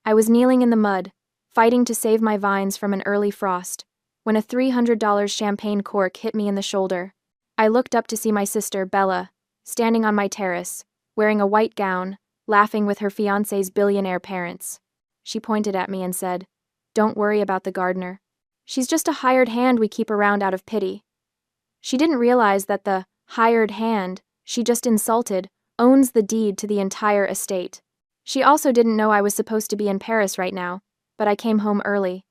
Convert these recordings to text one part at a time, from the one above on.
I was kneeling in the mud, fighting to save my vines from an early frost, when a $300 champagne cork hit me in the shoulder. I looked up to see my sister, Bella, standing on my terrace, wearing a white gown, laughing with her fiancé's billionaire parents. She pointed at me and said, "Don't worry about the gardener. She's just a hired hand we keep around out of pity." She didn't realize that the hired hand she just insulted owns the deed to the entire estate. She also didn't know I was supposed to be in Paris right now, but I came home early.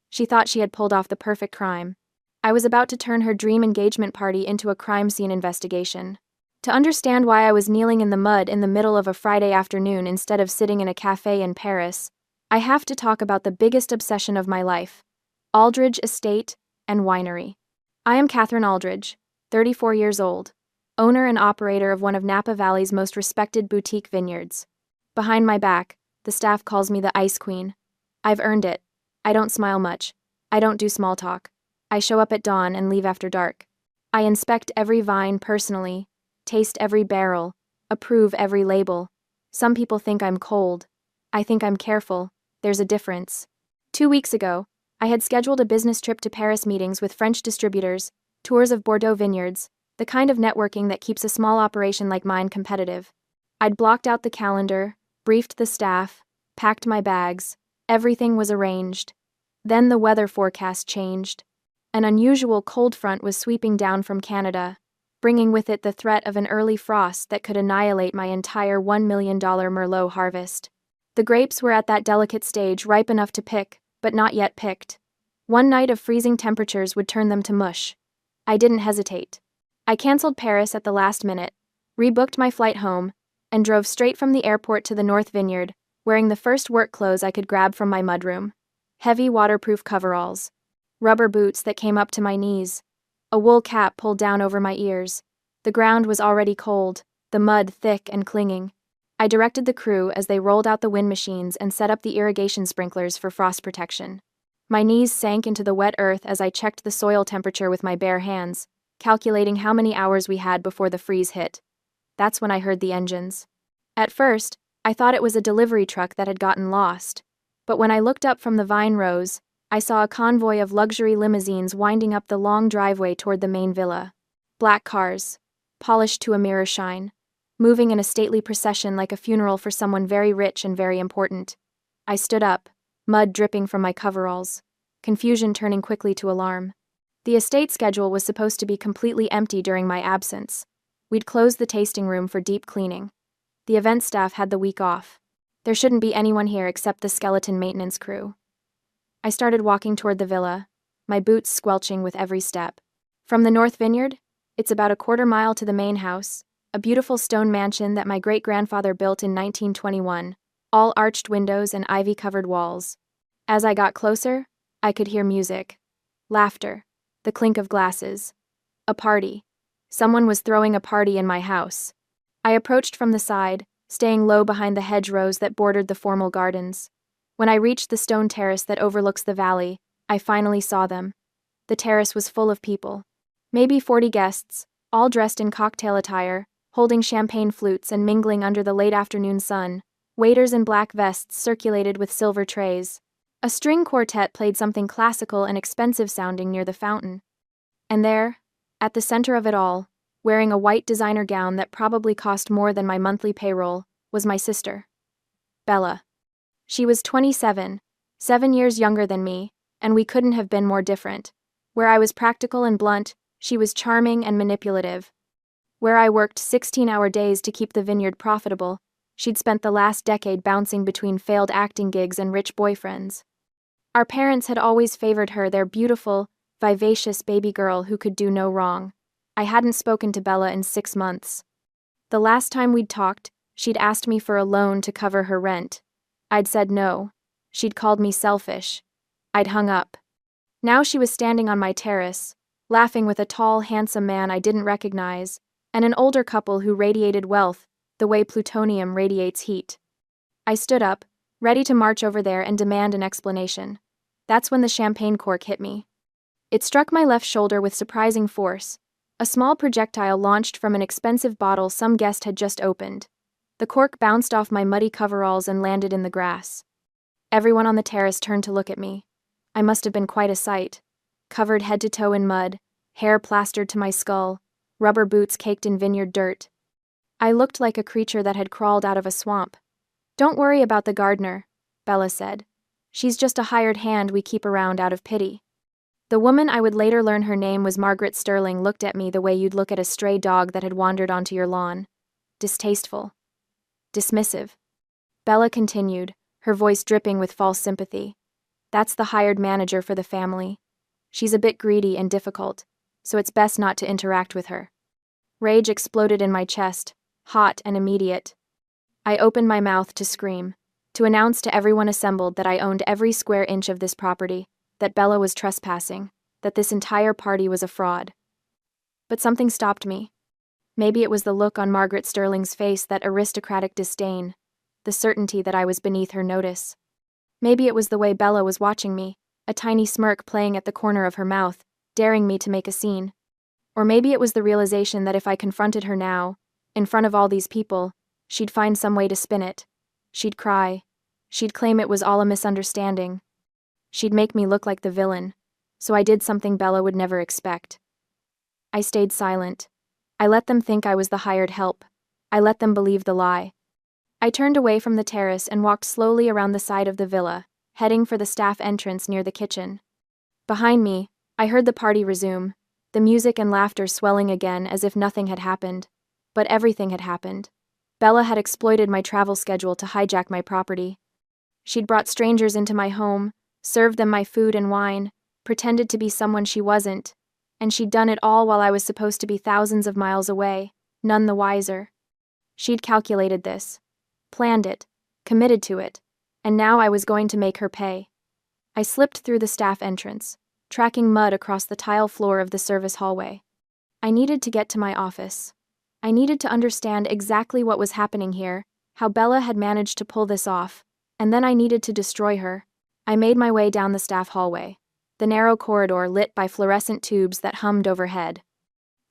She thought she had pulled off the perfect crime. I was about to turn her dream engagement party into a crime scene investigation. To understand why I was kneeling in the mud in the middle of a Friday afternoon instead of sitting in a cafe in Paris, I have to talk about the biggest obsession of my life: Aldridge Estate and Winery. I am Catherine Aldridge, 34 years old, owner and operator of one of Napa Valley's most respected boutique vineyards. Behind my back, the staff calls me the Ice Queen. I've earned it. I don't smile much. I don't do small talk. I show up at dawn and leave after dark. I inspect every vine personally, taste every barrel, approve every label. Some people think I'm cold. I think I'm careful. There's a difference. 2 weeks ago, I had scheduled a business trip to Paris, meetings with French distributors, tours of Bordeaux vineyards, the kind of networking that keeps a small operation like mine competitive. I'd blocked out the calendar, briefed the staff, packed my bags. Everything was arranged. Then the weather forecast changed. An unusual cold front was sweeping down from Canada, bringing with it the threat of an early frost that could annihilate my entire $1 million Merlot harvest. The grapes were at that delicate stage, ripe enough to pick, but not yet picked. One night of freezing temperatures would turn them to mush. I didn't hesitate. I canceled Paris at the last minute, rebooked my flight home, and drove straight from the airport to the North Vineyard, wearing the first work clothes I could grab from my mudroom. Heavy waterproof coveralls, rubber boots that came up to my knees, a wool cap pulled down over my ears. The ground was already cold, the mud thick and clinging. I directed the crew as they rolled out the wind machines and set up the irrigation sprinklers for frost protection. My knees sank into the wet earth as I checked the soil temperature with my bare hands, calculating how many hours we had before the freeze hit. That's when I heard the engines. At first, I thought it was a delivery truck that had gotten lost, but when I looked up from the vine rows, I saw a convoy of luxury limousines winding up the long driveway toward the main villa. Black cars, polished to a mirror shine, moving in a stately procession like a funeral for someone very rich and very important. I stood up, mud dripping from my coveralls, confusion turning quickly to alarm. The estate schedule was supposed to be completely empty during my absence. We'd closed the tasting room for deep cleaning. The event staff had the week off. There shouldn't be anyone here except the skeleton maintenance crew. I started walking toward the villa, my boots squelching with every step. From the North Vineyard, it's about a quarter mile to the main house, a beautiful stone mansion that my great-grandfather built in 1921, all arched windows and ivy-covered walls. As I got closer, I could hear music, laughter, the clink of glasses. A party. Someone was throwing a party in my house. I approached from the side, staying low behind the hedgerows that bordered the formal gardens. When I reached the stone terrace that overlooks the valley, I finally saw them. The terrace was full of people. Maybe 40 guests, all dressed in cocktail attire, holding champagne flutes and mingling under the late afternoon sun. Waiters in black vests circulated with silver trays. A string quartet played something classical and expensive-sounding near the fountain. And there, at the center of it all, wearing a white designer gown that probably cost more than my monthly payroll, was my sister, Bella. She was 27, 7 years younger than me, and we couldn't have been more different. Where I was practical and blunt, she was charming and manipulative. Where I worked 16-hour days to keep the vineyard profitable, she'd spent the last decade bouncing between failed acting gigs and rich boyfriends. Our parents had always favored her, their beautiful, vivacious baby girl who could do no wrong. I hadn't spoken to Bella in 6 months. The last time we'd talked, she'd asked me for a loan to cover her rent. I'd said no. She'd called me selfish. I'd hung up. Now she was standing on my terrace, laughing with a tall, handsome man I didn't recognize, and an older couple who radiated wealth, the way plutonium radiates heat. I stood up, ready to march over there and demand an explanation. That's when the champagne cork hit me. It struck my left shoulder with surprising force. A small projectile launched from an expensive bottle some guest had just opened. The cork bounced off my muddy coveralls and landed in the grass. Everyone on the terrace turned to look at me. I must have been quite a sight. Covered head to toe in mud, hair plastered to my skull, rubber boots caked in vineyard dirt. I looked like a creature that had crawled out of a swamp. "Don't worry about the gardener," Bella said. "She's just a hired hand we keep around out of pity." The woman, I would later learn her name was Margaret Sterling, looked at me the way you'd look at a stray dog that had wandered onto your lawn. Distasteful. Dismissive. Bella continued, her voice dripping with false sympathy. "That's the hired manager for the family. She's a bit greedy and difficult, so it's best not to interact with her." Rage exploded in my chest, hot and immediate. I opened my mouth to scream, to announce to everyone assembled that I owned every square inch of this property, that Bella was trespassing, that this entire party was a fraud. But something stopped me. Maybe it was the look on Margaret Sterling's face, that aristocratic disdain, the certainty that I was beneath her notice. Maybe it was the way Bella was watching me, a tiny smirk playing at the corner of her mouth, daring me to make a scene. Or maybe it was the realization that if I confronted her now, in front of all these people, she'd find some way to spin it. She'd cry. She'd claim it was all a misunderstanding. She'd make me look like the villain. So I did something Bella would never expect. I stayed silent. I let them think I was the hired help. I let them believe the lie. I turned away from the terrace and walked slowly around the side of the villa, heading for the staff entrance near the kitchen. Behind me, I heard the party resume, the music and laughter swelling again as if nothing had happened. But everything had happened. Bella had exploited my travel schedule to hijack my property. She'd brought strangers into my home, served them my food and wine, pretended to be someone she wasn't, and she'd done it all while I was supposed to be thousands of miles away, none the wiser. She'd calculated this, planned it, committed to it, and now I was going to make her pay. I slipped through the staff entrance, tracking mud across the tile floor of the service hallway. I needed to get to my office. I needed to understand exactly what was happening here, how Bella had managed to pull this off, and then I needed to destroy her. I made my way down the staff hallway, the narrow corridor lit by fluorescent tubes that hummed overhead.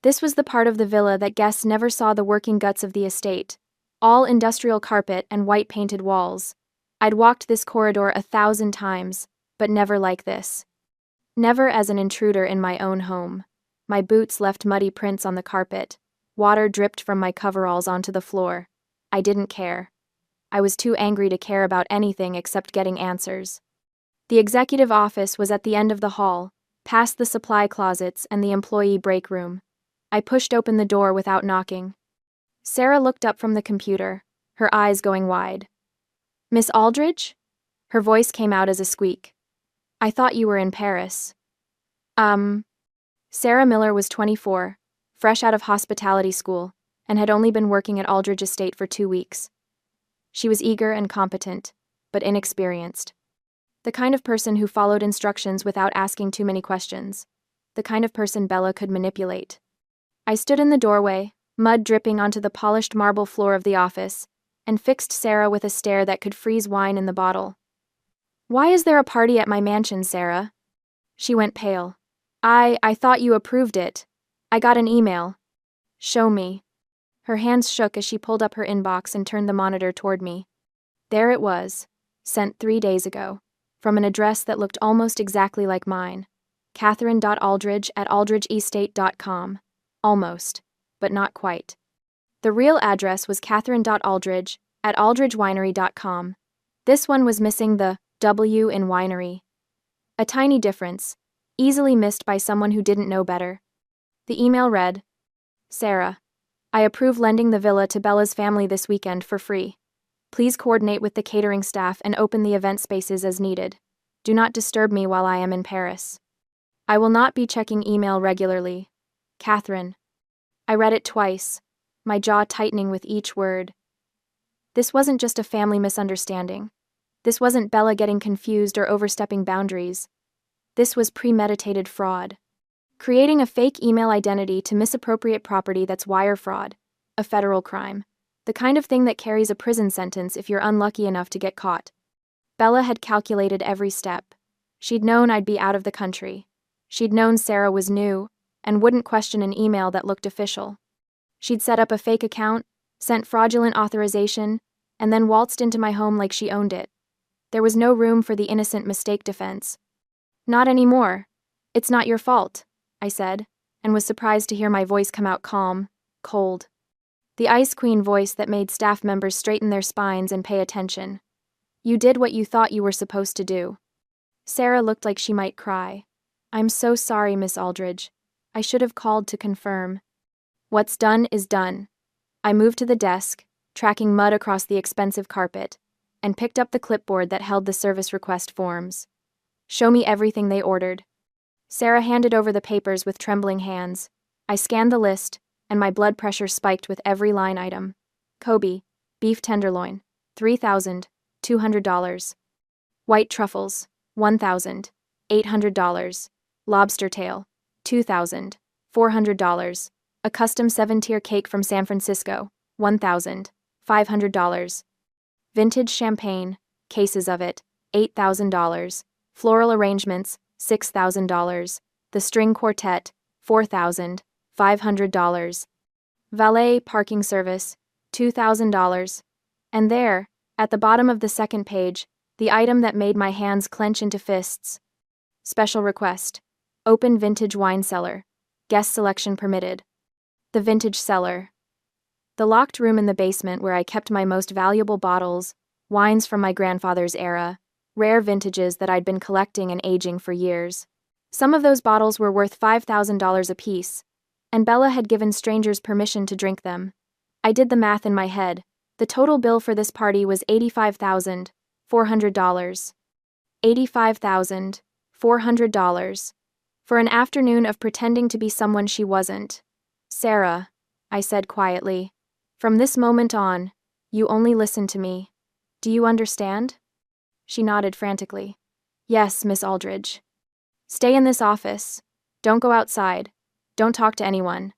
This was the part of the villa that guests never saw the working guts of the estate, all industrial carpet and white-painted walls. I'd walked this corridor 1,000 times, but never like this. Never as an intruder in my own home. My boots left muddy prints on the carpet. Water dripped from my coveralls onto the floor. I didn't care. I was too angry to care about anything except getting answers. The executive office was at the end of the hall, past the supply closets and the employee break room. I pushed open the door without knocking. Sarah looked up from the computer, her eyes going wide. "Miss Aldridge?" Her voice came out as a squeak. "I thought you were in Paris." Sarah Miller was 24, fresh out of hospitality school, and had only been working at Aldridge Estate for 2 weeks. She was eager and competent, but inexperienced. The kind of person who followed instructions without asking too many questions. The kind of person Bella could manipulate. I stood in the doorway, mud dripping onto the polished marble floor of the office, and fixed Sarah with a stare that could freeze wine in the bottle. "Why is there a party at my mansion, Sarah?" She went pale. I thought you approved it. I got an email." "Show me." Her hands shook as she pulled up her inbox and turned the monitor toward me. There it was, sent 3 days ago, from an address that looked almost exactly like mine. Catherine.aldridge@aldridgeestate.com. Almost, but not quite. The real address was Catherine.aldridge@aldridgewinery.com. This one was missing the W in winery. A tiny difference, easily missed by someone who didn't know better. The email read, "Sarah, I approve lending the villa to Bella's family this weekend for free. Please coordinate with the catering staff and open the event spaces as needed. Do not disturb me while I am in Paris. I will not be checking email regularly. Catherine." I read it twice, my jaw tightening with each word. This wasn't just a family misunderstanding. This wasn't Bella getting confused or overstepping boundaries. This was premeditated fraud. Creating a fake email identity to misappropriate property, that's wire fraud, a federal crime. The kind of thing that carries a prison sentence if you're unlucky enough to get caught. Bella had calculated every step. She'd known I'd be out of the country. She'd known Sarah was new and wouldn't question an email that looked official. She'd set up a fake account, sent fraudulent authorization, and then waltzed into my home like she owned it. There was no room for the innocent mistake defense. Not anymore. It's not your fault, I said, and was surprised to hear my voice come out calm, cold. The Ice Queen voice that made staff members straighten their spines and pay attention. You did what you thought you were supposed to do. Sarah looked like she might cry. I'm so sorry, Miss Aldridge. I should have called to confirm. What's done is done. I moved to the desk, tracking mud across the expensive carpet, and picked up the clipboard that held the service request forms. Show me everything they ordered. Sarah handed over the papers with trembling hands. I scanned the list, and my blood pressure spiked with every line item. Kobe, beef tenderloin, $3,200. White truffles, $1,800. Lobster tail, $2,400. A custom 7-tier cake from San Francisco, $1,500. Vintage champagne, cases of it, $8,000. Floral arrangements, $6,000. The string quartet, $4,500. Valet parking service, $2,000. And there, at the bottom of the second page, the item that made my hands clench into fists. Special request. Open vintage wine cellar. Guest selection permitted. The vintage cellar. The locked room in the basement where I kept my most valuable bottles, wines from my grandfather's era, rare vintages that I'd been collecting and aging for years. Some of those bottles were worth $5,000 apiece, and Bella had given strangers permission to drink them. I did the math in my head. The total bill for this party was $85,400. $85,400. For an afternoon of pretending to be someone she wasn't. Sarah, I said quietly, from this moment on, you only listen to me. Do you understand? She nodded frantically. Yes, Miss Aldridge. Stay in this office. Don't go outside. Don't talk to anyone.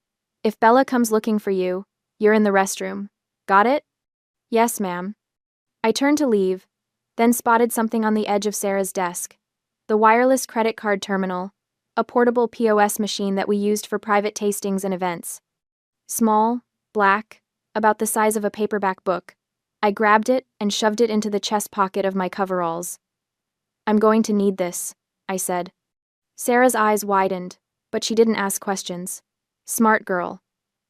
If Bella comes looking for you, you're in the restroom. Got it? Yes, ma'am. I turned to leave, then spotted something on the edge of Sarah's desk. The wireless credit card terminal, a portable POS machine that we used for private tastings and events. Small, black, about the size of a paperback book. I grabbed it and shoved it into the chest pocket of my coveralls. I'm going to need this, I said. Sarah's eyes widened, but she didn't ask questions. Smart girl.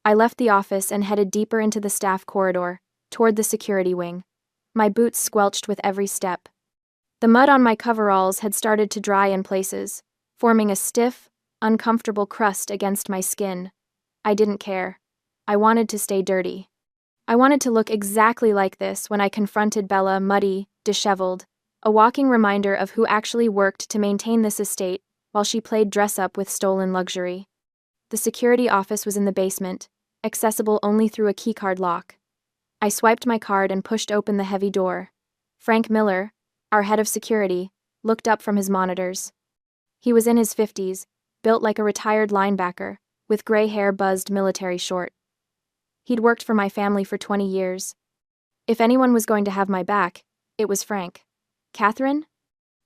I left the office and headed deeper into the staff corridor, toward the security wing. My boots squelched with every step. The mud on my coveralls had started to dry in places, forming a stiff, uncomfortable crust against my skin. I didn't care. I wanted to stay dirty. I wanted to look exactly like this when I confronted Bella, muddy, disheveled, a walking reminder of who actually worked to maintain this estate while she played dress-up with stolen luxury. The security office was in the basement, accessible only through a keycard lock. I swiped my card and pushed open the heavy door. Frank Miller, our head of security, looked up from his monitors. He was in his 50s, built like a retired linebacker, with gray hair buzzed military short. He'd worked for my family for 20 years. If anyone was going to have my back, it was Frank. Catherine?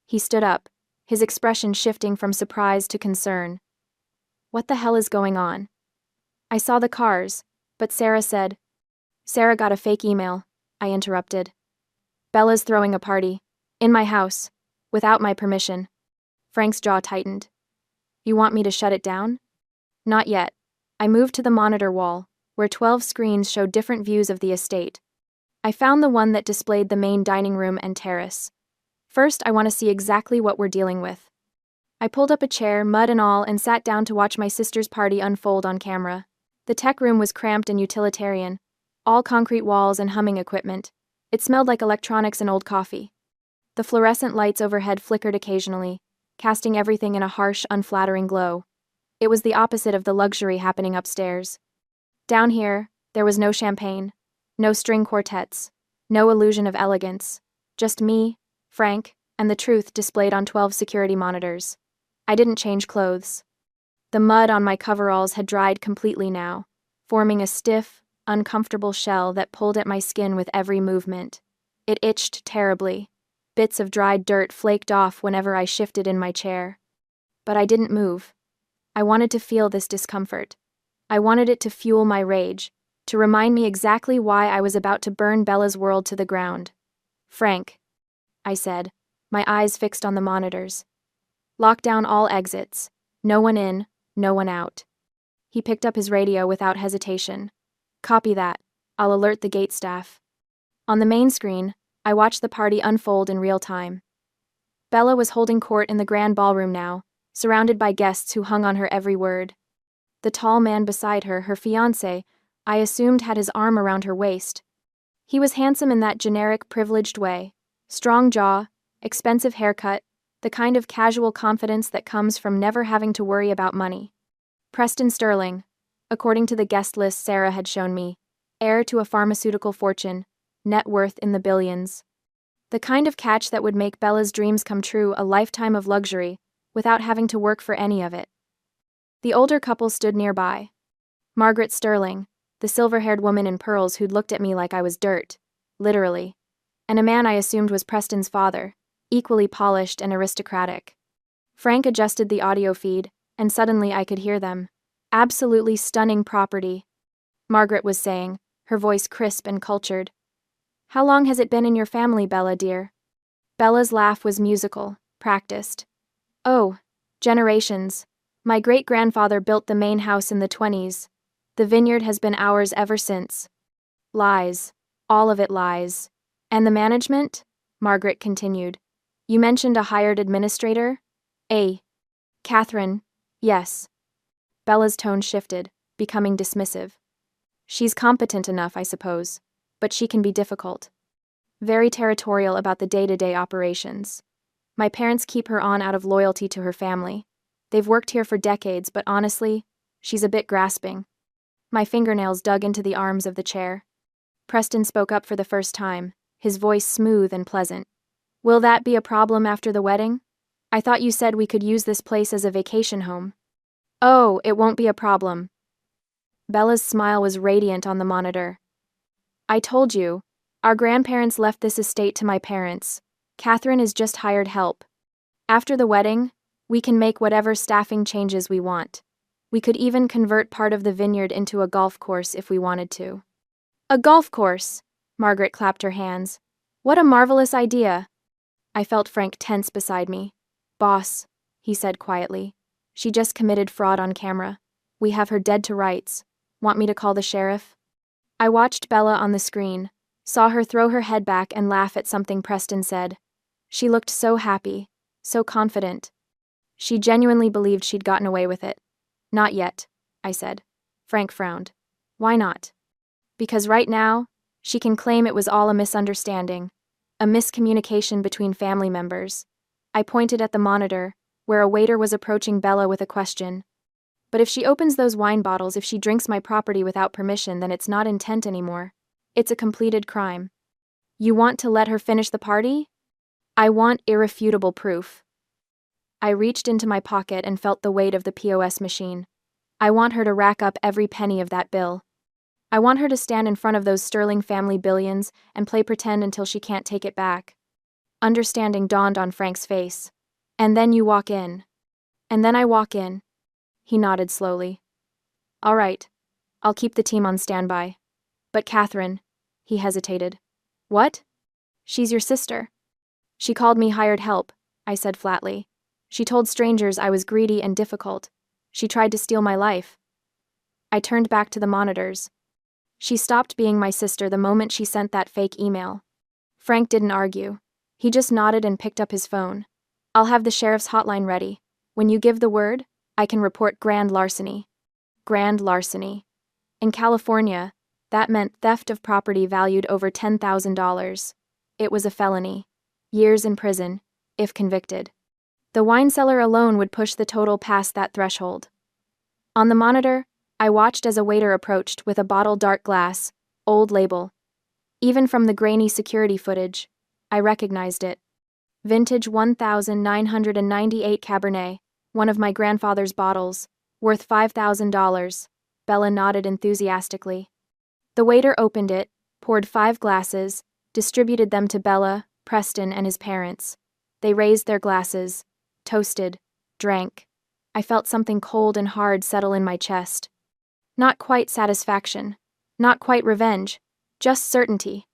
He stood up, his expression shifting from surprise to concern. What the hell is going on? I saw the cars, but Sarah said. Sarah got a fake email, I interrupted. Bella's throwing a party. In my house. Without my permission. Frank's jaw tightened. You want me to shut it down? Not yet. I moved to the monitor wall, where 12 screens showed different views of the estate. I found the one that displayed the main dining room and terrace. First, I want to see exactly what we're dealing with. I pulled up a chair, mud and all, and sat down to watch my sister's party unfold on camera. The tech room was cramped and utilitarian, all concrete walls and humming equipment. It smelled like electronics and old coffee. The fluorescent lights overhead flickered occasionally, casting everything in a harsh, unflattering glow. It was the opposite of the luxury happening upstairs. Down here, there was no champagne, no string quartets, no illusion of elegance, just me, Frank, and the truth displayed on 12 security monitors. I didn't change clothes. The mud on my coveralls had dried completely now, forming a stiff, uncomfortable shell that pulled at my skin with every movement. It itched terribly. Bits of dried dirt flaked off whenever I shifted in my chair. But I didn't move. I wanted to feel this discomfort. I wanted it to fuel my rage, to remind me exactly why I was about to burn Bella's world to the ground. Frank. I said, my eyes fixed on the monitors. Lock down all exits. No one in, no one out. He picked up his radio without hesitation. Copy that. I'll alert the gate staff. On the main screen, I watched the party unfold in real time. Bella was holding court in the grand ballroom now, surrounded by guests who hung on her every word. The tall man beside her, her fiancé, I assumed had his arm around her waist. He was handsome in that generic privileged way. Strong jaw, expensive haircut, the kind of casual confidence that comes from never having to worry about money. Preston Sterling, according to the guest list Sarah had shown me, heir to a pharmaceutical fortune, net worth in the billions. The kind of catch that would make Bella's dreams come true, a lifetime of luxury, without having to work for any of it. The older couple stood nearby. Margaret Sterling, the silver-haired woman in pearls who'd looked at me like I was dirt, literally, and a man I assumed was Preston's father, equally polished and aristocratic. Frank adjusted the audio feed, and suddenly I could hear them. Absolutely stunning property, Margaret was saying, her voice crisp and cultured. How long has it been in your family, Bella, dear? Bella's laugh was musical, practiced. Oh, generations. My great-grandfather built the main house in the 20s. The vineyard has been ours ever since. Lies. All of it lies. And the management? Margaret continued. You mentioned a hired administrator? Catherine. Yes. Bella's tone shifted, becoming dismissive. She's competent enough, I suppose, but she can be difficult. Very territorial about the day-to-day operations. My parents keep her on out of loyalty to her family. They've worked here for decades, but honestly, she's a bit grasping. My fingernails dug into the arms of the chair. Preston spoke up for the first time, his voice smooth and pleasant. Will that be a problem after the wedding? I thought you said we could use this place as a vacation home. Oh, it won't be a problem. Bella's smile was radiant on the monitor. I told you, our grandparents left this estate to my parents. Catherine is just hired help. After the wedding, we can make whatever staffing changes we want. We could even convert part of the vineyard into a golf course if we wanted to. A golf course! Margaret clapped her hands. What a marvelous idea! I felt Frank tense beside me. Boss, he said quietly. She just committed fraud on camera. We have her dead to rights. Want me to call the sheriff? I watched Bella on the screen, saw her throw her head back and laugh at something Preston said. She looked so happy, so confident. She genuinely believed she'd gotten away with it. Not yet, I said. Frank frowned. Why not? Because right now, she can claim it was all a misunderstanding, a miscommunication between family members. I pointed at the monitor, where a waiter was approaching Bella with a question. But if she opens those wine bottles, if she drinks my property without permission, then it's not intent anymore. It's a completed crime. You want to let her finish the party? I want irrefutable proof. I reached into my pocket and felt the weight of the POS machine. I want her to rack up every penny of that bill. I want her to stand in front of those Sterling family billions and play pretend until she can't take it back. Understanding dawned on Frank's face. And then you walk in. And then I walk in. He nodded slowly. All right. I'll keep the team on standby. But Catherine, he hesitated. What? She's your sister. She called me hired help, I said flatly. She told strangers I was greedy and difficult. She tried to steal my life. I turned back to the monitors. She stopped being my sister the moment she sent that fake email. Frank didn't argue. He just nodded and picked up his phone. I'll have the sheriff's hotline ready. When you give the word, I can report grand larceny. Grand larceny. In California, that meant theft of property valued over $10,000. It was a felony. Years in prison, if convicted. The wine cellar alone would push the total past that threshold. On the monitor, I watched as a waiter approached with a bottle dark glass, old label. Even from the grainy security footage, I recognized it. Vintage 1998 Cabernet, one of my grandfather's bottles, worth $5,000. Bella nodded enthusiastically. The waiter opened it, poured 5 glasses, distributed them to Bella, Preston, and his parents. They raised their glasses, toasted, drank. I felt something cold and hard settle in my chest. Not quite satisfaction, not quite revenge, just certainty.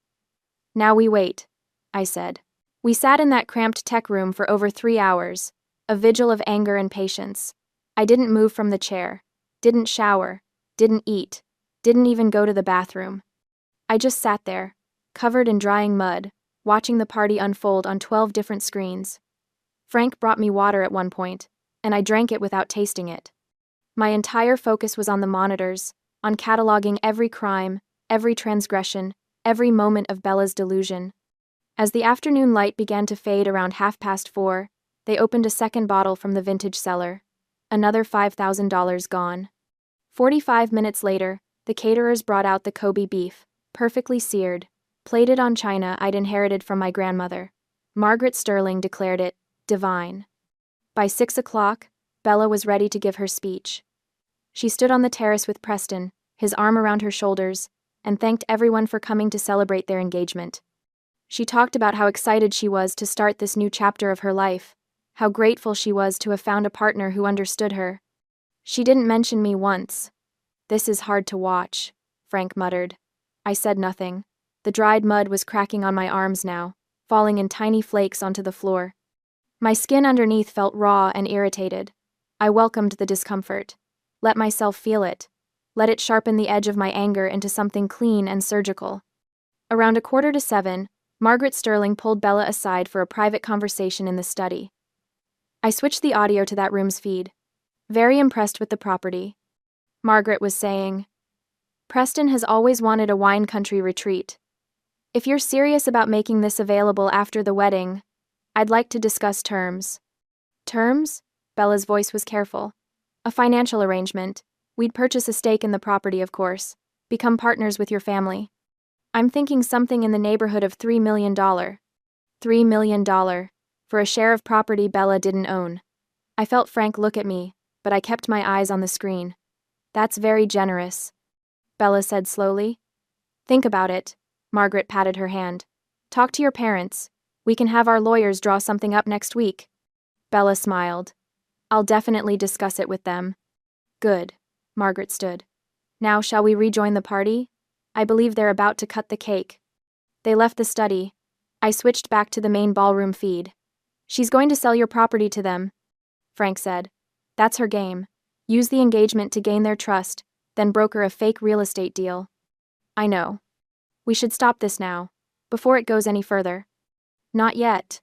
Now we wait, I said. We sat in that cramped tech room for over 3 hours, a vigil of anger and patience. I didn't move from the chair, didn't shower, didn't eat, didn't even go to the bathroom. I just sat there, covered in drying mud, watching the party unfold on 12 different screens. Frank brought me water at one point, and I drank it without tasting it. My entire focus was on the monitors, on cataloging every crime, every transgression, every moment of Bella's delusion. As the afternoon light began to fade around 4:30, they opened a second bottle from the vintage cellar. Another $5,000 gone. 45 minutes later, the caterers brought out the Kobe beef, perfectly seared, plated on china I'd inherited from my grandmother. Margaret Sterling declared it divine. By 6 o'clock, Bella was ready to give her speech. She stood on the terrace with Preston, his arm around her shoulders, and thanked everyone for coming to celebrate their engagement. She talked about how excited she was to start this new chapter of her life, how grateful she was to have found a partner who understood her. She didn't mention me once. "This is hard to watch," Frank muttered. I said nothing. The dried mud was cracking on my arms now, falling in tiny flakes onto the floor. My skin underneath felt raw and irritated. I welcomed the discomfort. Let myself feel it. Let it sharpen the edge of my anger into something clean and surgical. Around 6:45, Margaret Sterling pulled Bella aside for a private conversation in the study. I switched the audio to that room's feed. "Very impressed with the property," Margaret was saying. "Preston has always wanted a wine country retreat. If you're serious about making this available after the wedding, I'd like to discuss terms." "Terms?" Bella's voice was careful. "A financial arrangement. We'd purchase a stake in the property, of course. Become partners with your family. I'm thinking something in the neighborhood of $3 million. $3 million. For a share of property Bella didn't own. I felt Frank look at me, but I kept my eyes on the screen. "That's very generous," Bella said slowly. "Think about it." Margaret patted her hand. "Talk to your parents. We can have our lawyers draw something up next week." Bella smiled. "I'll definitely discuss it with them." "Good." Margaret stood. "Now shall we rejoin the party? I believe they're about to cut the cake." They left the study. I switched back to the main ballroom feed. "She's going to sell your property to them," Frank said. "That's her game. Use the engagement to gain their trust, then broker a fake real estate deal." "I know. We should stop this now, before it goes any further." "Not yet."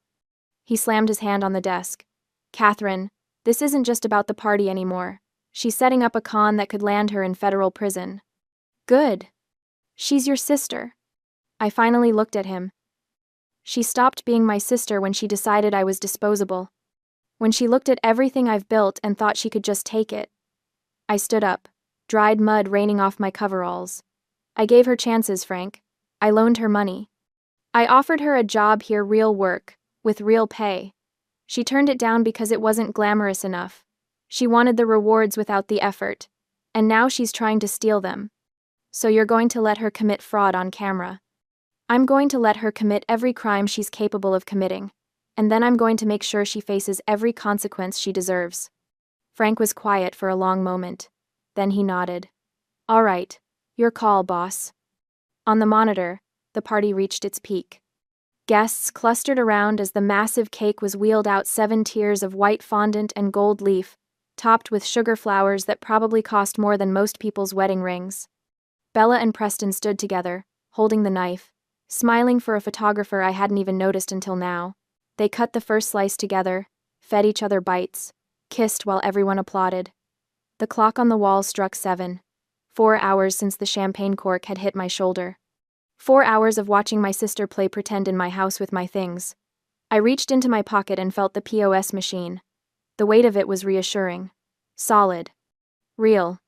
He slammed his hand on the desk. "Catherine, this isn't just about the party anymore. She's setting up a con that could land her in federal prison." "Good. She's your sister." I finally looked at him. She stopped being my sister when she decided I was disposable. When she looked at everything I've built and thought she could just take it. I stood up, dried mud raining off my coveralls. "I gave her chances, Frank. I loaned her money. I offered her a job here, real work, with real pay. She turned it down because it wasn't glamorous enough. She wanted the rewards without the effort, and now she's trying to steal them. So you're going to let her commit fraud on camera. I'm going to let her commit every crime she's capable of committing, and then I'm going to make sure she faces every consequence she deserves." Frank was quiet for a long moment. Then he nodded. "All right, your call, boss." On the monitor, the party reached its peak. Guests clustered around as the massive cake was wheeled out, 7 tiers of white fondant and gold leaf, topped with sugar flowers that probably cost more than most people's wedding rings. Bella and Preston stood together, holding the knife, smiling for a photographer I hadn't even noticed until now. They cut the first slice together, fed each other bites, kissed while everyone applauded. The clock on the wall struck 7. 4 hours since the champagne cork had hit my shoulder. 4 hours of watching my sister play pretend in my house with my things. I reached into my pocket and felt the POS machine. The weight of it was reassuring. Solid. Real.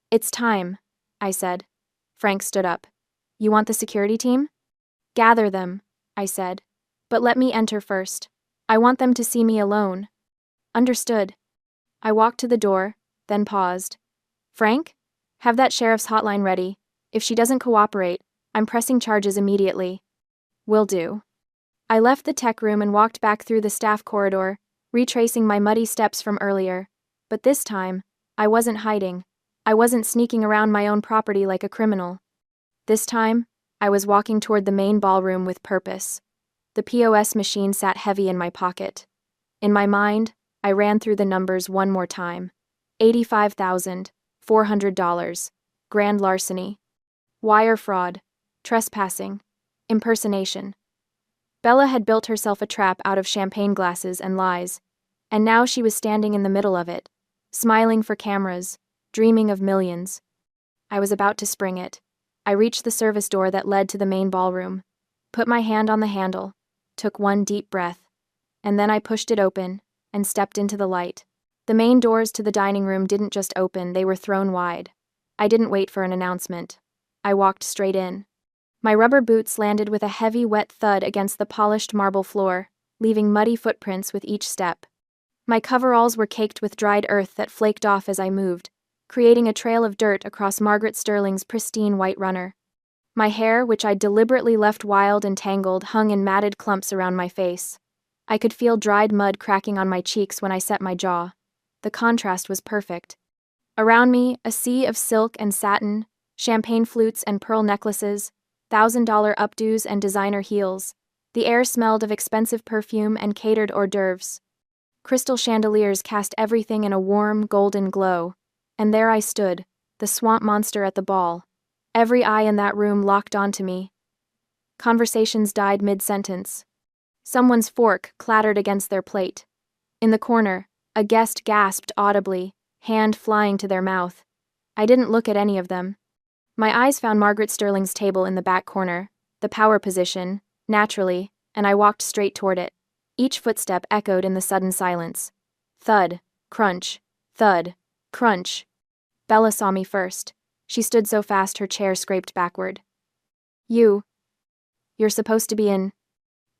"It's time," I said. Frank stood up. "You want the security team?" "Gather them," I said. "But let me enter first. I want them to see me alone." "Understood." I walked to the door, then paused. "Frank? Have that sheriff's hotline ready. If she doesn't cooperate, I'm pressing charges immediately." "Will do." I left the tech room and walked back through the staff corridor, retracing my muddy steps from earlier. But this time, I wasn't hiding. I wasn't sneaking around my own property like a criminal. This time, I was walking toward the main ballroom with purpose. The POS machine sat heavy in my pocket. In my mind, I ran through the numbers one more time. $85,400. Grand larceny. Wire fraud. Trespassing. Impersonation. Bella had built herself a trap out of champagne glasses and lies, and now she was standing in the middle of it, smiling for cameras, dreaming of millions. I was about to spring it. I reached the service door that led to the main ballroom, put my hand on the handle, took one deep breath, and then I pushed it open and stepped into the light. The main doors to the dining room didn't just open, they were thrown wide. I didn't wait for an announcement. I walked straight in. My rubber boots landed with a heavy, wet thud against the polished marble floor, leaving muddy footprints with each step. My coveralls were caked with dried earth that flaked off as I moved, creating a trail of dirt across Margaret Sterling's pristine white runner. My hair, which I deliberately left wild and tangled, hung in matted clumps around my face. I could feel dried mud cracking on my cheeks when I set my jaw. The contrast was perfect. Around me, a sea of silk and satin, champagne flutes and pearl necklaces, $1,000 updos and designer heels. The air smelled of expensive perfume and catered hors d'oeuvres. Crystal chandeliers cast everything in a warm, golden glow. And there I stood, the swamp monster at the ball. Every eye in that room locked onto me. Conversations died mid-sentence. Someone's fork clattered against their plate. In the corner, a guest gasped audibly, hand flying to their mouth. I didn't look at any of them. My eyes found Margaret Sterling's table in the back corner, the power position, naturally, and I walked straight toward it. Each footstep echoed in the sudden silence. Thud, crunch, thud, crunch. Bella saw me first. She stood so fast her chair scraped backward. You're supposed to be in.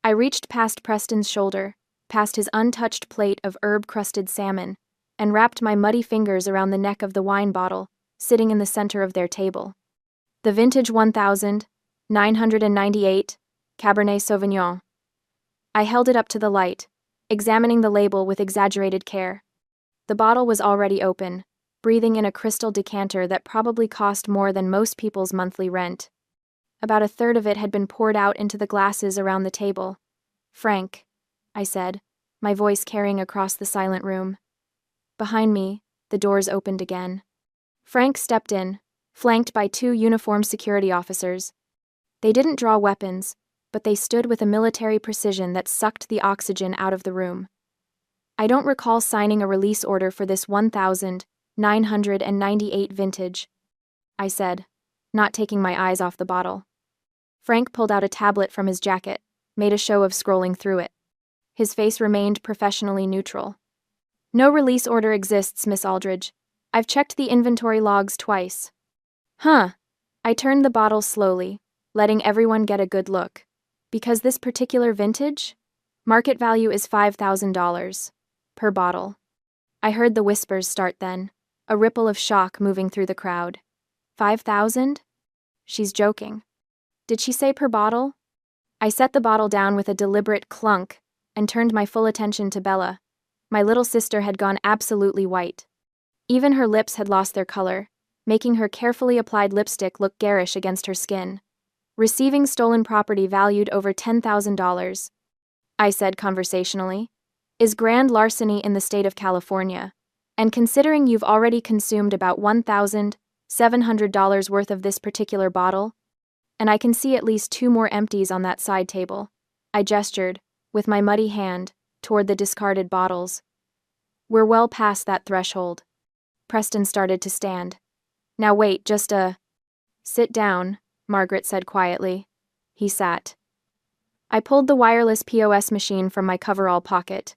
I reached past Preston's shoulder, past his untouched plate of herb-crusted salmon, and wrapped my muddy fingers around the neck of the wine bottle, sitting in the center of their table. The vintage 1998 Cabernet Sauvignon. I held it up to the light, examining the label with exaggerated care. The bottle was already open, breathing in a crystal decanter that probably cost more than most people's monthly rent. About a third of it had been poured out into the glasses around the table. Frank, I said, my voice carrying across the silent room. Behind me, the doors opened again. Frank stepped in, flanked by two uniformed security officers. They didn't draw weapons, but they stood with a military precision that sucked the oxygen out of the room. I don't recall signing a release order for this 1998 vintage, I said, not taking my eyes off the bottle. Frank pulled out a tablet from his jacket, made a show of scrolling through it. His face remained professionally neutral. No release order exists, Miss Aldridge. I've checked the inventory logs twice. Huh. I turned the bottle slowly, letting everyone get a good look. Because this particular vintage? Market value is $5,000 per bottle. I heard the whispers start then, a ripple of shock moving through the crowd. 5,000? She's joking. Did she say per bottle? I set the bottle down with a deliberate clunk and turned my full attention to Bella. My little sister had gone absolutely white. Even her lips had lost their color, making her carefully applied lipstick look garish against her skin. Receiving stolen property valued over $10,000, I said conversationally, is grand larceny in the state of California, and considering you've already consumed about $1,700 worth of this particular bottle, and I can see at least 2 more empties on that side table, I gestured, with my muddy hand, toward the discarded bottles. We're well past that threshold. Preston started to stand. Now wait, sit down, Margaret said quietly. He sat. I pulled the wireless POS machine from my coverall pocket.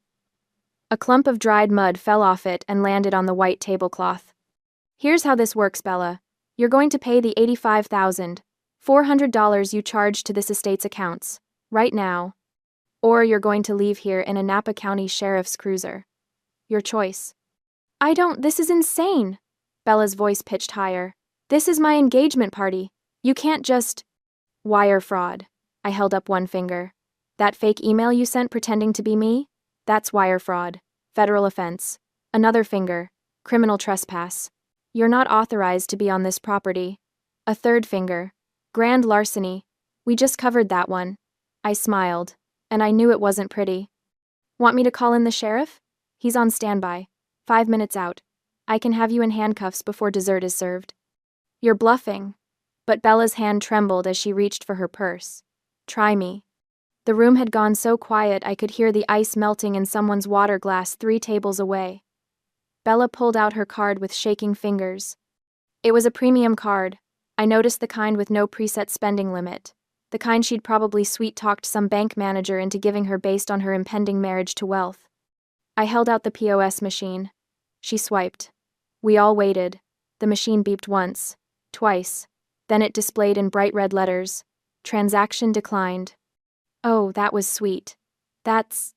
A clump of dried mud fell off it and landed on the white tablecloth. Here's how this works, Bella. You're going to pay the $85,400 you charged to this estate's accounts, right now. Or you're going to leave here in a Napa County Sheriff's cruiser. Your choice. This is insane. Bella's voice pitched higher. This is my engagement party. You can't just... Wire fraud. I held up one finger. That fake email you sent pretending to be me? That's wire fraud. Federal offense. Another finger. Criminal trespass. You're not authorized to be on this property. A third finger. Grand larceny. We just covered that one. I smiled. And I knew it wasn't pretty. Want me to call in the sheriff? He's on standby. 5 minutes out. I can have you in handcuffs before dessert is served. You're bluffing. But Bella's hand trembled as she reached for her purse. Try me. The room had gone so quiet I could hear the ice melting in someone's water glass 3 tables away. Bella pulled out her card with shaking fingers. It was a premium card. I noticed the kind with no preset spending limit. The kind she'd probably sweet-talked some bank manager into giving her based on her impending marriage to wealth. I held out the POS machine. She swiped. We all waited. The machine beeped once, twice. Then it displayed in bright red letters. Transaction declined. Oh, that was sweet. That's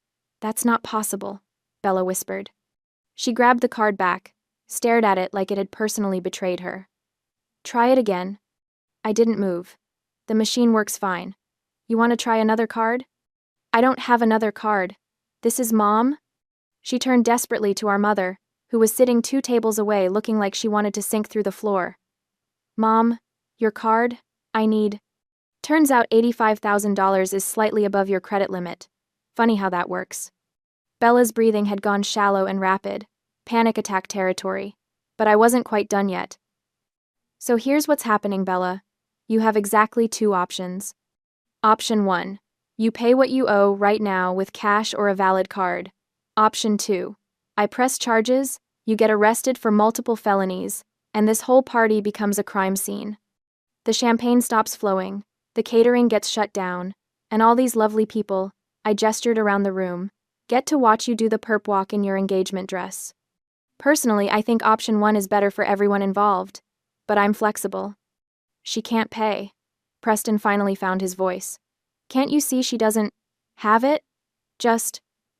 not possible, Bella whispered. She grabbed the card back, stared at it like it had personally betrayed her. Try it again. I didn't move. The machine works fine. You want to try another card? I don't have another card. This is Mom? She turned desperately to our mother, who was sitting 2 tables away looking like she wanted to sink through the floor. Mom, your card? I need. Turns out $85,000 is slightly above your credit limit. Funny how that works. Bella's breathing had gone shallow and rapid, panic attack territory, but I wasn't quite done yet. So here's what's happening, Bella. You have exactly 2 options. Option 1. You pay what you owe right now with cash or a valid card. Option 2. I press charges, you get arrested for multiple felonies, and this whole party becomes a crime scene. The champagne stops flowing, the catering gets shut down, and all these lovely people, I gestured around the room, get to watch you do the perp walk in your engagement dress. Personally, I think option 1 is better for everyone involved, but I'm flexible. She can't pay. Preston finally found his voice. Can't you see she doesn't have it?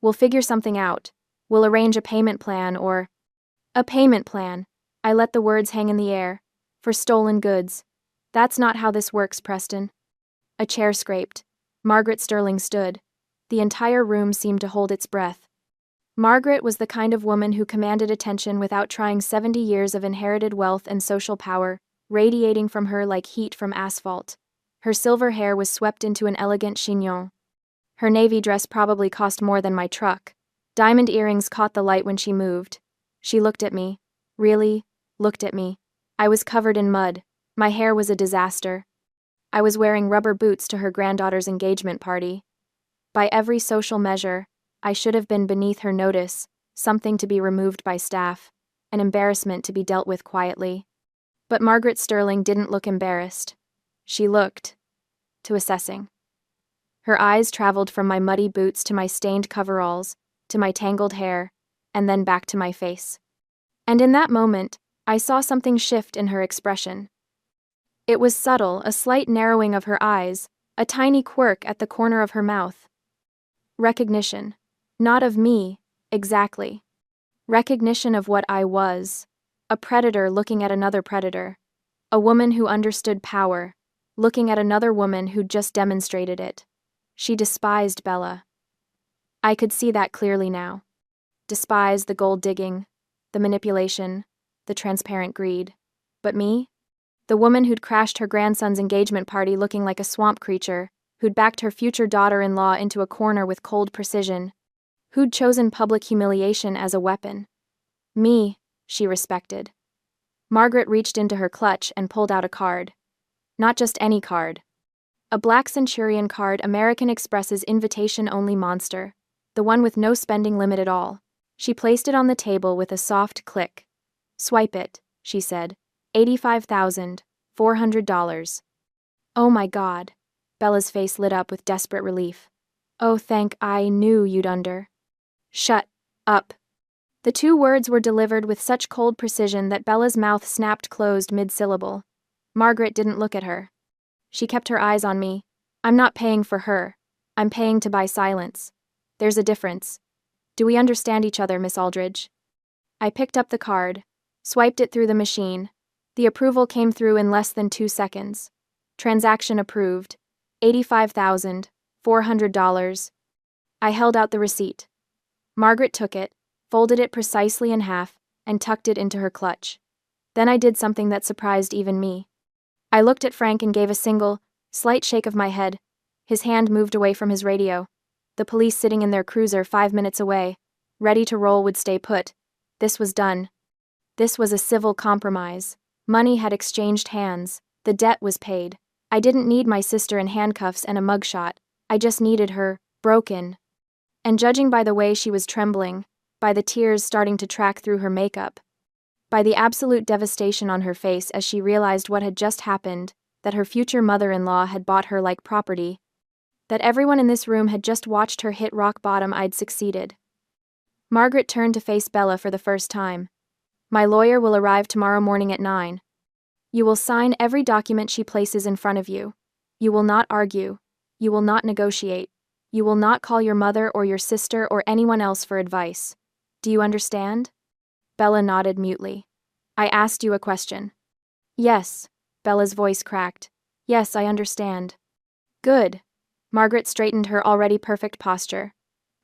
We'll figure something out. We'll arrange a payment plan or... A payment plan. I let the words hang in the air. For stolen goods. That's not how this works, Preston. A chair scraped. Margaret Sterling stood. The entire room seemed to hold its breath. Margaret was the kind of woman who commanded attention without trying 70 years of inherited wealth and social power, radiating from her like heat from asphalt. Her silver hair was swept into an elegant chignon. Her navy dress probably cost more than my truck. Diamond earrings caught the light when she moved. She looked at me. Really, looked at me. I was covered in mud. My hair was a disaster. I was wearing rubber boots to her granddaughter's engagement party. By every social measure, I should have been beneath her notice, something to be removed by staff, an embarrassment to be dealt with quietly. But Margaret Sterling didn't look embarrassed. She looked to assessing. Her eyes traveled from my muddy boots to my stained coveralls, to my tangled hair, and then back to my face. And in that moment, I saw something shift in her expression. It was subtle, a slight narrowing of her eyes, a tiny quirk at the corner of her mouth. Recognition. Not of me, exactly. Recognition of what I was. A predator looking at another predator. A woman who understood power, looking at another woman who'd just demonstrated it. She despised Bella. I could see that clearly now. Despised the gold digging, the manipulation, the transparent greed. But me? The woman who'd crashed her grandson's engagement party looking like a swamp creature, who'd backed her future daughter-in-law into a corner with cold precision, who'd chosen public humiliation as a weapon. Me, she respected. Margaret reached into her clutch and pulled out a card. Not just any card. A Black Centurion card, American Express's invitation-only monster, the one with no spending limit at all. She placed it on the table with a soft click. Swipe it, she said. $85,400. Oh my God. Bella's face lit up with desperate relief. Oh, I knew you'd under. Shut up. The 2 words were delivered with such cold precision that Bella's mouth snapped closed mid-syllable. Margaret didn't look at her. She kept her eyes on me. I'm not paying for her. I'm paying to buy silence. There's a difference. Do we understand each other, Miss Aldridge? I picked up the card, swiped it through the machine. The approval came through in less than 2 seconds. Transaction approved. $85,400. I held out the receipt. Margaret took it, folded it precisely in half, and tucked it into her clutch. Then I did something that surprised even me. I looked at Frank and gave a single, slight shake of my head. His hand moved away from his radio. The police sitting in their cruiser 5 minutes away, ready to roll would stay put. This was done. This was a civil compromise. Money had exchanged hands. The debt was paid. I didn't need my sister in handcuffs and a mugshot. I just needed her, broken. And judging by the way she was trembling, by the tears starting to track through her makeup, by the absolute devastation on her face as she realized what had just happened, that her future mother-in-law had bought her like property, that everyone in this room had just watched her hit rock bottom, I'd succeeded. Margaret turned to face Bella for the first time. My lawyer will arrive tomorrow morning at 9. You will sign every document she places in front of you. You will not argue. You will not negotiate. You will not call your mother or your sister or anyone else for advice. Do you understand? Bella nodded mutely. I asked you a question. Yes, Bella's voice cracked. Yes, I understand. Good. Margaret straightened her already perfect posture.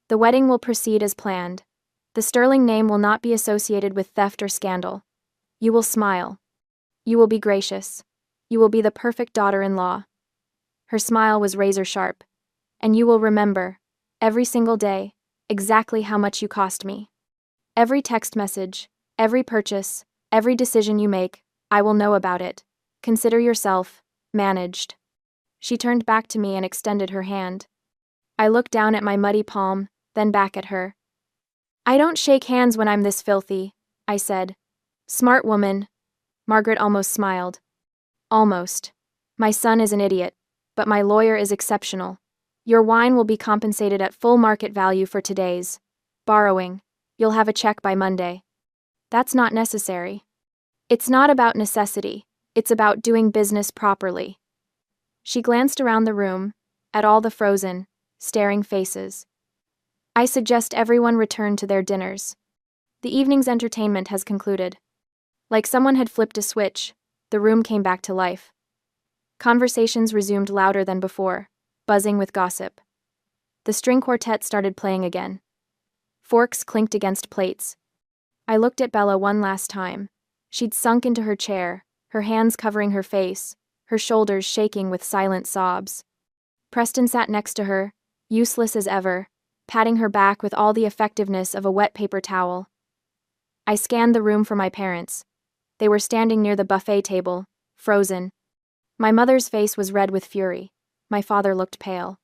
The wedding will proceed as planned. The Sterling name will not be associated with theft or scandal. You will smile. You will be gracious. You will be the perfect daughter-in-law. Her smile was razor-sharp. And you will remember, every single day, exactly how much you cost me. Every text message, every purchase, every decision you make, I will know about it. Consider yourself managed. She turned back to me and extended her hand. I looked down at my muddy palm, then back at her. I don't shake hands when I'm this filthy, I said. Smart woman. Margaret almost smiled. Almost. My son is an idiot, but my lawyer is exceptional. Your wine will be compensated at full market value for today's borrowing. You'll have a check by Monday. That's not necessary. It's not about necessity. It's about doing business properly. She glanced around the room, at all the frozen, staring faces. I suggest everyone return to their dinners. The evening's entertainment has concluded. Like someone had flipped a switch, the room came back to life. Conversations resumed louder than before, buzzing with gossip. The string quartet started playing again. Forks clinked against plates. I looked at Bella one last time. She'd sunk into her chair, her hands covering her face, her shoulders shaking with silent sobs. Preston sat next to her, useless as ever, patting her back with all the effectiveness of a wet paper towel. I scanned the room for my parents. They were standing near the buffet table, frozen. My mother's face was red with fury. My father looked pale.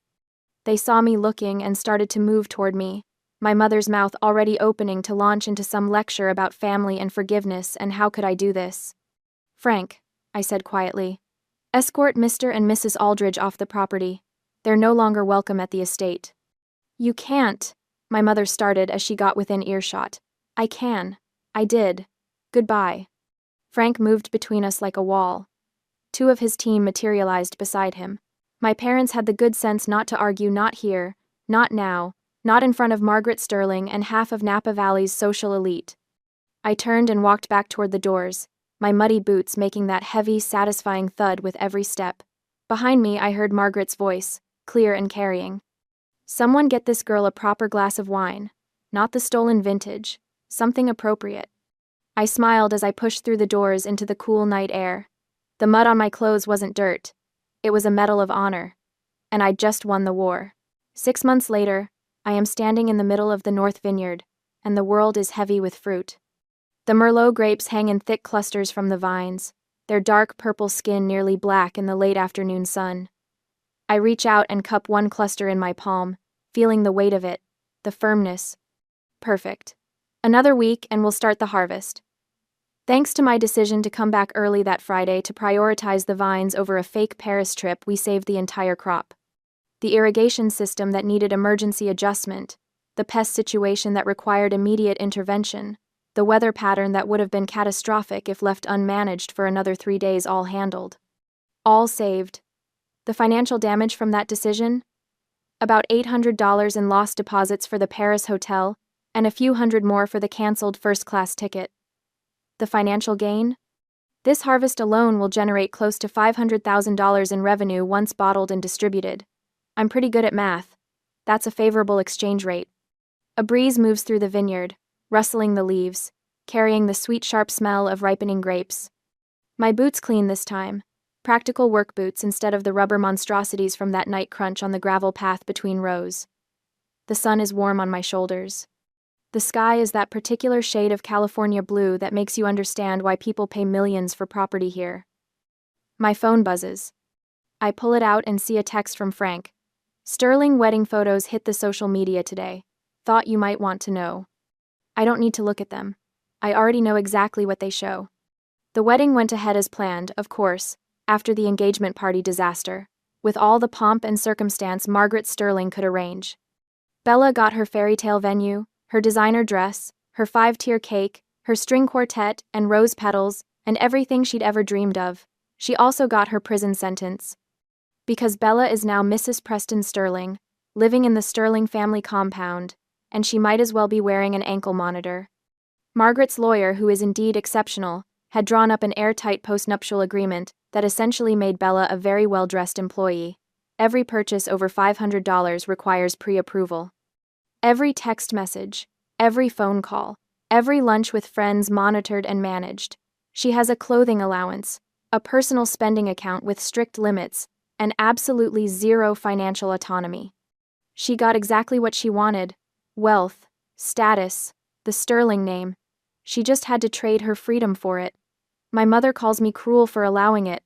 They saw me looking and started to move toward me, my mother's mouth already opening to launch into some lecture about family and forgiveness and how could I do this. Frank, I said quietly, escort Mr. and Mrs. Aldridge off the property. They're no longer welcome at the estate. You can't, my mother started as she got within earshot. I can. I did. Goodbye. Frank moved between us like a wall. Two of his team materialized beside him. My parents had the good sense not to argue, not here, not now, not in front of Margaret Sterling and half of Napa Valley's social elite. I turned and walked back toward the doors, my muddy boots making that heavy, satisfying thud with every step. Behind me, I heard Margaret's voice, clear and carrying. Someone get this girl a proper glass of wine, not the stolen vintage, something appropriate. I smiled as I pushed through the doors into the cool night air. The mud on my clothes wasn't dirt. It was a medal of honor. And I'd just won the war. 6 months later, I am standing in the middle of the North Vineyard, and the world is heavy with fruit. The Merlot grapes hang in thick clusters from the vines, their dark purple skin nearly black in the late afternoon sun. I reach out and cup one cluster in my palm, feeling the weight of it, the firmness. Perfect. Another week and we'll start the harvest. Thanks to my decision to come back early that Friday to prioritize the vines over a fake Paris trip, we saved the entire crop. The irrigation system that needed emergency adjustment, the pest situation that required immediate intervention, the weather pattern that would have been catastrophic if left unmanaged for another 3 days, all handled. All saved. The financial damage from that decision? About $800 in lost deposits for the Paris hotel, and a few hundred more for the canceled first-class ticket. The financial gain? This harvest alone will generate close to $500,000 in revenue once bottled and distributed. I'm pretty good at math. That's a favorable exchange rate. A breeze moves through the vineyard, rustling the leaves, carrying the sweet, sharp smell of ripening grapes. My boots clean this time, practical work boots instead of the rubber monstrosities from that night crunch on the gravel path between rows. The sun is warm on my shoulders. The sky is that particular shade of California blue that makes you understand why people pay millions for property here. My phone buzzes. I pull it out and see a text from Frank. Sterling wedding photos hit the social media today. Thought you might want to know. I don't need to look at them. I already know exactly what they show. The wedding went ahead as planned, of course, after the engagement party disaster, with all the pomp and circumstance Margaret Sterling could arrange. Bella got her fairy tale venue, her designer dress, her 5-tier cake, her string quartet and rose petals, and everything she'd ever dreamed of. She also got her prison sentence. Because Bella is now Mrs. Preston Sterling, living in the Sterling family compound, and she might as well be wearing an ankle monitor. Margaret's lawyer, who is indeed exceptional, had drawn up an airtight postnuptial agreement that essentially made Bella a very well-dressed employee. Every purchase over $500 requires pre-approval. Every text message, every phone call, every lunch with friends monitored and managed. She has a clothing allowance, a personal spending account with strict limits, and absolutely zero financial autonomy. She got exactly what she wanted: wealth, status, the Sterling name. She just had to trade her freedom for it. My mother calls me cruel for allowing it.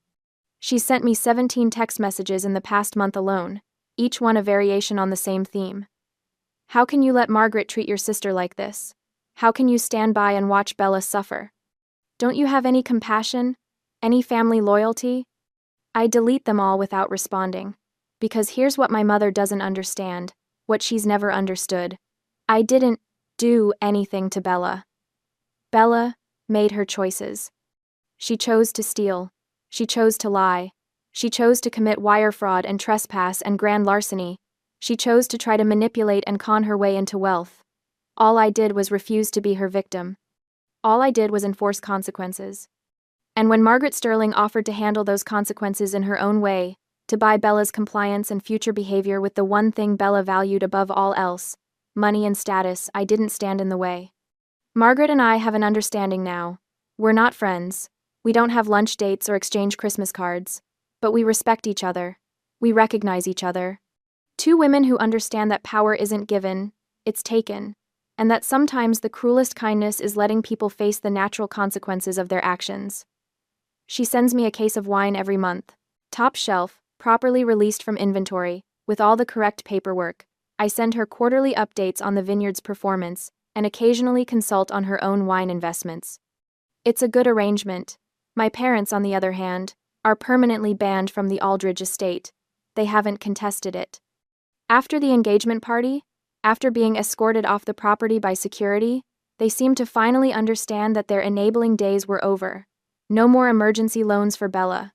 She's sent me 17 text messages in the past month alone, each one a variation on the same theme. How can you let Margaret treat your sister like this? How can you stand by and watch Bella suffer? Don't you have any compassion? Any family loyalty? I delete them all without responding. Because here's what my mother doesn't understand, what she's never understood. I didn't do anything to Bella. Bella made her choices. She chose to steal. She chose to lie. She chose to commit wire fraud and trespass and grand larceny. She chose to try to manipulate and con her way into wealth. All I did was refuse to be her victim. All I did was enforce consequences. And when Margaret Sterling offered to handle those consequences in her own way, to buy Bella's compliance and future behavior with the one thing Bella valued above all else, money and status, I didn't stand in the way. Margaret and I have an understanding now. We're not friends. We don't have lunch dates or exchange Christmas cards. But we respect each other. We recognize each other. Two women who understand that power isn't given, it's taken, and that sometimes the cruelest kindness is letting people face the natural consequences of their actions. She sends me a case of wine every month. Top shelf, properly released from inventory, with all the correct paperwork. I send her quarterly updates on the vineyard's performance, and occasionally consult on her own wine investments. It's a good arrangement. My parents, on the other hand, are permanently banned from the Aldridge estate. They haven't contested it. After the engagement party, after being escorted off the property by security, they seemed to finally understand that their enabling days were over. No more emergency loans for Bella.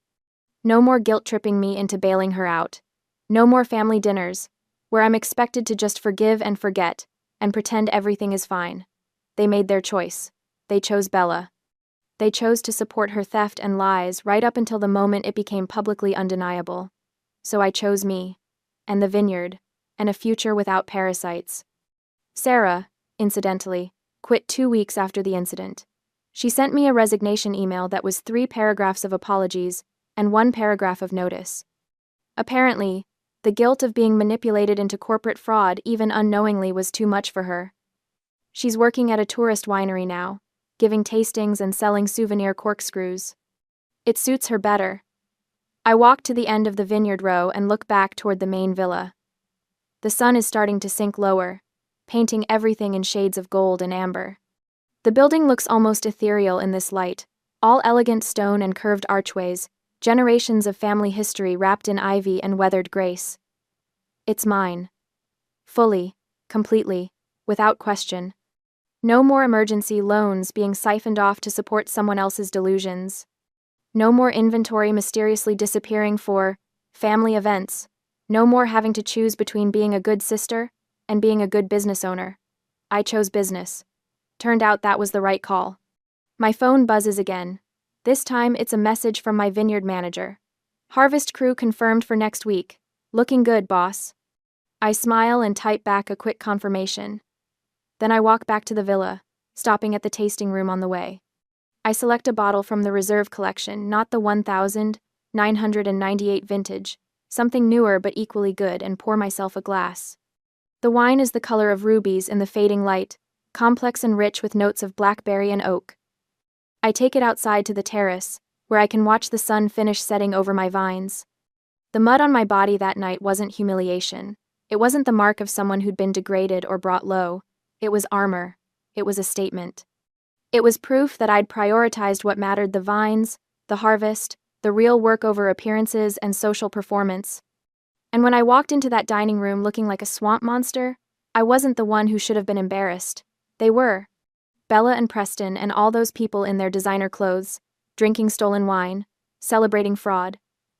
No more guilt-tripping me into bailing her out. No more family dinners, where I'm expected to just forgive and forget, and pretend everything is fine. They made their choice. They chose Bella. They chose to support her theft and lies right up until the moment it became publicly undeniable. So I chose me, and the vineyard, and a future without parasites. Sarah, incidentally, quit 2 weeks after the incident. She sent me a resignation email that was 3 paragraphs of apologies and 1 paragraph of notice. Apparently, the guilt of being manipulated into corporate fraud even unknowingly was too much for her. She's working at a tourist winery now, giving tastings and selling souvenir corkscrews. It suits her better. I walk to the end of the vineyard row and look back toward the main villa. The sun is starting to sink lower, painting everything in shades of gold and amber. The building looks almost ethereal in this light, all elegant stone and curved archways, generations of family history wrapped in ivy and weathered grace. It's mine. Fully, completely, without question. No more emergency loans being siphoned off to support someone else's delusions. No more inventory mysteriously disappearing for family events. No more having to choose between being a good sister and being a good business owner. I chose business. Turned out that was the right call. My phone buzzes again. This time it's a message from my vineyard manager. Harvest crew confirmed for next week. Looking good, boss. I smile and type back a quick confirmation. Then I walk back to the villa, stopping at the tasting room on the way. I select a bottle from the reserve collection, not the 1998 vintage, something newer but equally good, and pour myself a glass. The wine is the color of rubies in the fading light, complex and rich with notes of blackberry and oak. I take it outside to the terrace, where I can watch the sun finish setting over my vines. The mud on my body that night wasn't humiliation. It wasn't the mark of someone who'd been degraded or brought low. It was armor. It was a statement. It was proof that I'd prioritized what mattered: the vines, the harvest, the real work over appearances and social performance. And when I walked into that dining room looking like a swamp monster, I wasn't the one who should have been embarrassed. They were. Bella and Preston and all those people in their designer clothes, drinking stolen wine, celebrating fraud.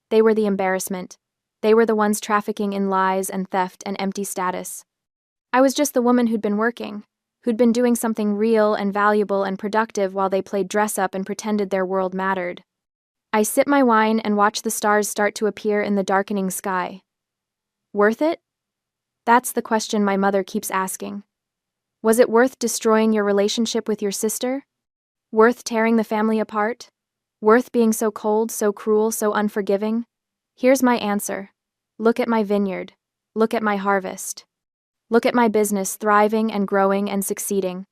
They were the embarrassment. They were the ones trafficking in lies and theft and empty status. I was just the woman who'd been working, who'd been doing something real and valuable and productive while they played dress-up and pretended their world mattered. I sip my wine and watch the stars start to appear in the darkening sky. Worth it? That's the question my mother keeps asking. Was it worth destroying your relationship with your sister? Worth tearing the family apart? Worth being so cold, so cruel, so unforgiving? Here's my answer. Look at my vineyard. Look at my harvest. Look at my business thriving and growing and succeeding.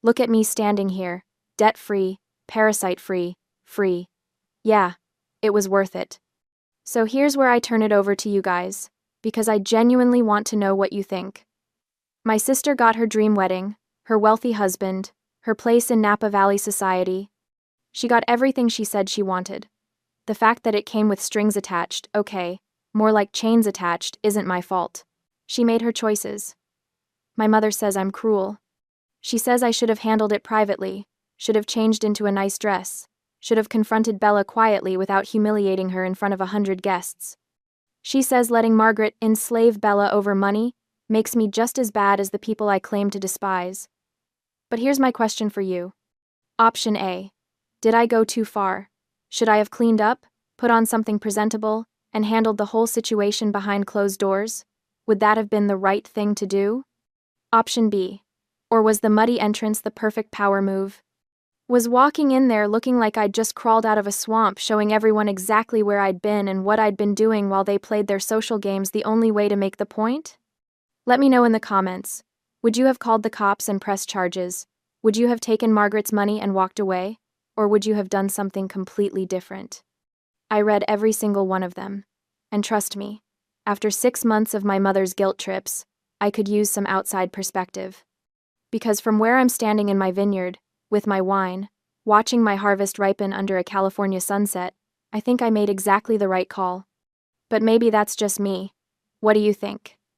Look at me standing here, debt-free, parasite-free, free. Yeah, it was worth it. So here's where I turn it over to you guys, because I genuinely want to know what you think. My sister got her dream wedding, her wealthy husband, her place in Napa Valley society. She got everything she said she wanted. The fact that it came with strings attached, okay, more like chains attached, isn't my fault. She made her choices. My mother says I'm cruel. She says I should have handled it privately, should have changed into a nice dress, should have confronted Bella quietly without humiliating her in front of 100 guests. She says letting Margaret enslave Bella over money makes me just as bad as the people I claim to despise. But here's my question for you. Option A. Did I go too far? Should I have cleaned up, put on something presentable, and handled the whole situation behind closed doors? Would that have been the right thing to do? Option B. Or was the muddy entrance the perfect power move? Was walking in there looking like I'd just crawled out of a swamp, showing everyone exactly where I'd been and what I'd been doing while they played their social games, the only way to make the point? Let me know in the comments. Would you have called the cops and pressed charges? Would you have taken Margaret's money and walked away? Or would you have done something completely different? I read every single one of them. And trust me, after 6 months of my mother's guilt trips, I could use some outside perspective. Because from where I'm standing in my vineyard, with my wine, watching my harvest ripen under a California sunset, I think I made exactly the right call. But maybe that's just me. What do you think?